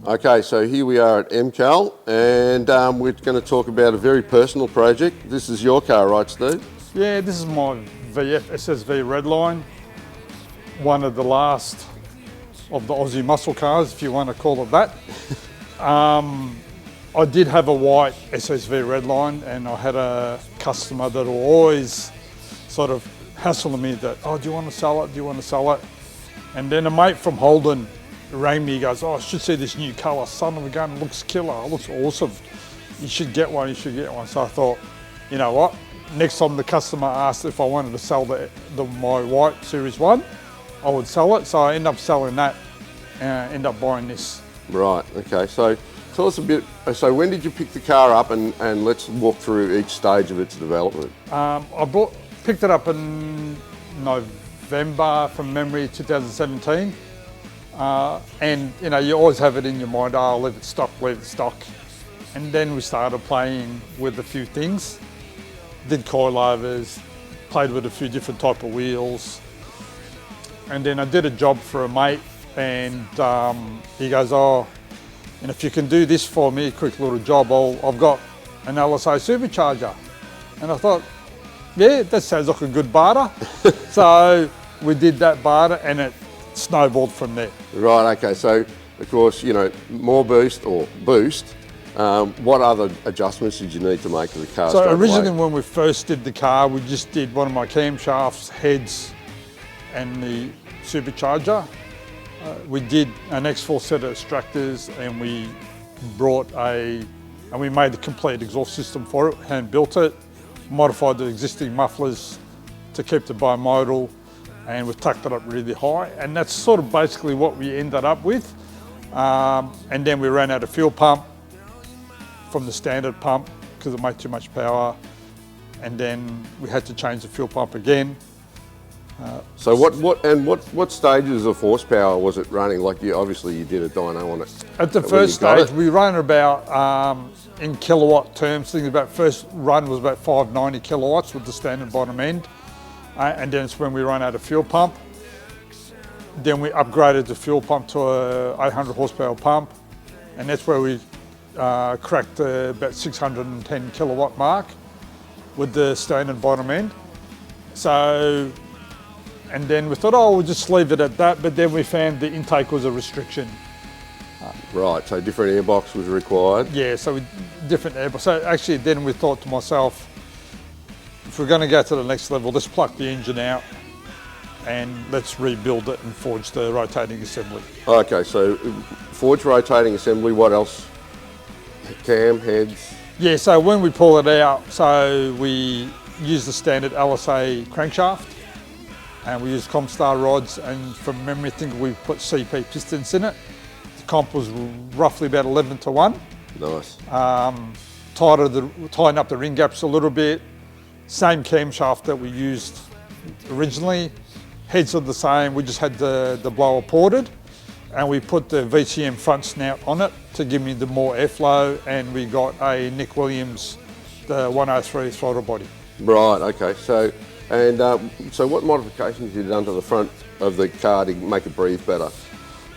Okay, so here we are at MKAL, and we're going to talk about a very personal project. This is your car, right, Steve? Yeah, this is my VF SSV RedLine, one of the last of the Aussie muscle cars, if you want to call it that. I did have a white SSV RedLine, and I had a customer that will always sort of hassling me that, oh, do you want to sell it? Do you want to sell it? And then a mate from Holden rang me, he goes, oh, I should see this new colour, son of a gun, looks killer, looks awesome. You should get one, you should get one. So I thought, you know what? Next time the customer asked if I wanted to sell my white Series 1, I would sell it. So I ended up selling that and end up buying this. Right, okay, so tell us a bit, so when did you pick the car up, and let's walk through each stage of its development. I picked it up in November, from memory, 2017. And you know, you always have it in your mind, oh, I'll leave it stock. And then we started playing with a few things. Did coilovers, played with a few different type of wheels. And then I did a job for a mate, and he goes, oh, and if you can do this for me, a quick little job, I've got an LSA supercharger. And I thought, yeah, that sounds like a good barter. So we did that barter, and it snowballed from there. Right, okay, so of course, you know, more boost. What other adjustments did you need to make to the car? So originally when we first did the car, we just did one of my camshafts, heads, and the supercharger. We did an X4 set of extractors, and we we made the complete exhaust system for it, hand built it, modified the existing mufflers to keep the bimodal, and we've tucked it up really high, and that's sort of basically what we ended up with. And then we ran out of fuel pump from the standard pump because it made too much power, and then we had to change the fuel pump again. So what stages of horsepower was it running? Like, obviously you did a dyno on it. At the first stage, we ran about, in kilowatt terms, first run was about 590 kilowatts with the standard bottom end. And then it's when we ran out of fuel pump. Then we upgraded the fuel pump to a 800 horsepower pump, and that's where we cracked about 610 kilowatt mark with the standard bottom end. So, and then we thought, oh, we'll just leave it at that, but then we found the intake was a restriction. Right, so different airbox was required? Yeah, so different airbox. So actually then we thought to myself, if we're going to go to the next level, let's pluck the engine out and let's rebuild it and forge the rotating assembly. Okay, so forge rotating assembly, what else? Cam, heads? Yeah, so when we pull it out, so we use the standard LSA crankshaft, and we use Comstar rods, and from memory, I think we put CP pistons in it. The comp was roughly about 11:1. Nice. Tighten up the ring gaps a little bit. Same camshaft that we used originally. Heads are the same, we just had the blower ported, and we put the VCM front snout on it to give me the more airflow, and we got a Nick Williams, the 103 throttle body. Right, okay, so what modifications have you done to the front of the car to make it breathe better?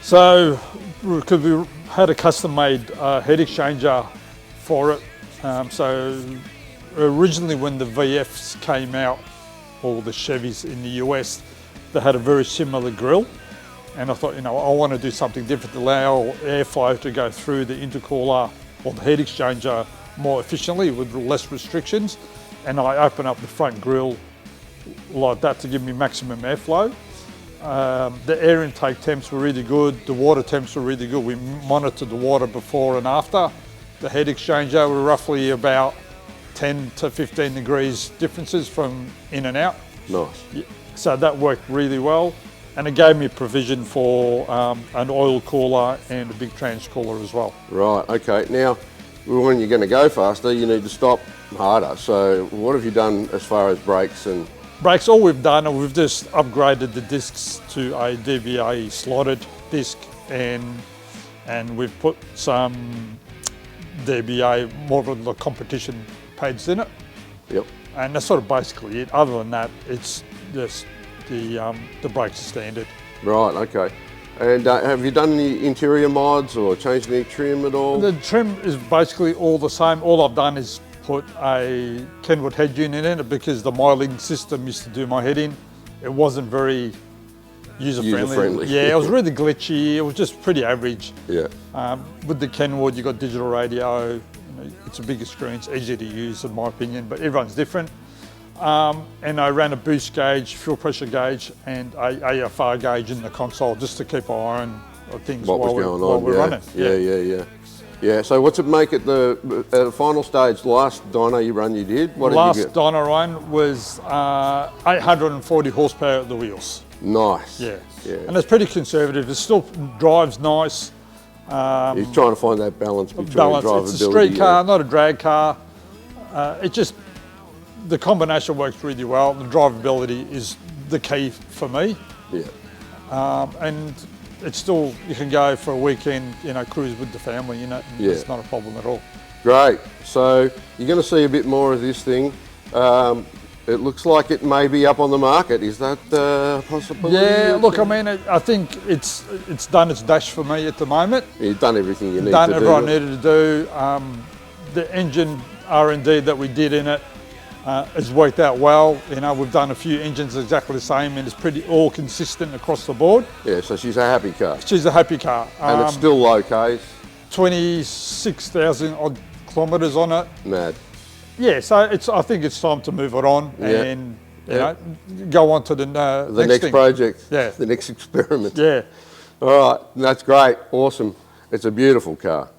So, because we had a custom-made heat exchanger for it, so originally when the VFs came out, or the Chevys in the US, they had a very similar grille, and I thought, you know, I want to do something different to allow airflow to go through the intercooler or the heat exchanger more efficiently with less restrictions, and I open up the front grille like that to give me maximum airflow. The air intake temps were really good, the water temps were really good. We monitored the water before and after. The heat exchanger were roughly about 10 to 15 degrees differences from in and out. Nice. Yeah, so that worked really well, and it gave me provision for an oil cooler and a big trans cooler as well. Right, okay. Now, when you're going to go faster, you need to stop harder. So what have you done as far as brakes and... Brakes, all we've done, we've just upgraded the discs to a DBA slotted disc, and we've put some DBA, more of the competition pads in it. Yep. And that's sort of basically it. Other than that, it's just the brakes are standard. Right, okay. And have you done any interior mods or changed any trim at all? The trim is basically all the same. All I've done is put a Kenwood head unit in it because the miling system used to do my head in. It wasn't very user-friendly. Yeah, it was really glitchy. It was just pretty average. Yeah. With the Kenwood, you got digital radio. It's a bigger screen. It's easier to use, in my opinion, but everyone's different. And I ran a boost gauge, fuel pressure gauge, and a AFR gauge in the console just to keep an eye on things while we're running. Yeah. So what's it make at the final stage? The last dyno you did? What Last did you get? dyno run was 840 horsepower at the wheels. Nice. Yeah. And it's pretty conservative. It still drives nice. You're trying to find that balance between drivability. It's a street car, not a drag car. The combination works really well. The drivability is the key for me. Yeah. And it's still, you can go for a weekend, cruise with the family, it's not a problem at all. Great. So you're going to see a bit more of this thing. It looks like it may be up on the market. Is that a possibility? Yeah, look, I mean, I think it's done its dash for me at the moment. You've done everything you need to do. Done everything I needed to do. The engine R&D that we did in it has worked out well. We've done a few engines exactly the same, and it's pretty all consistent across the board. Yeah, so she's a happy car. She's a happy car. And it's still low case. 26,000 odd kilometres on it. Mad. Yeah, so I think it's time to move it on and go on to the next thing. Project. Yeah. The next experiment. Yeah. All right, that's great. Awesome. It's a beautiful car.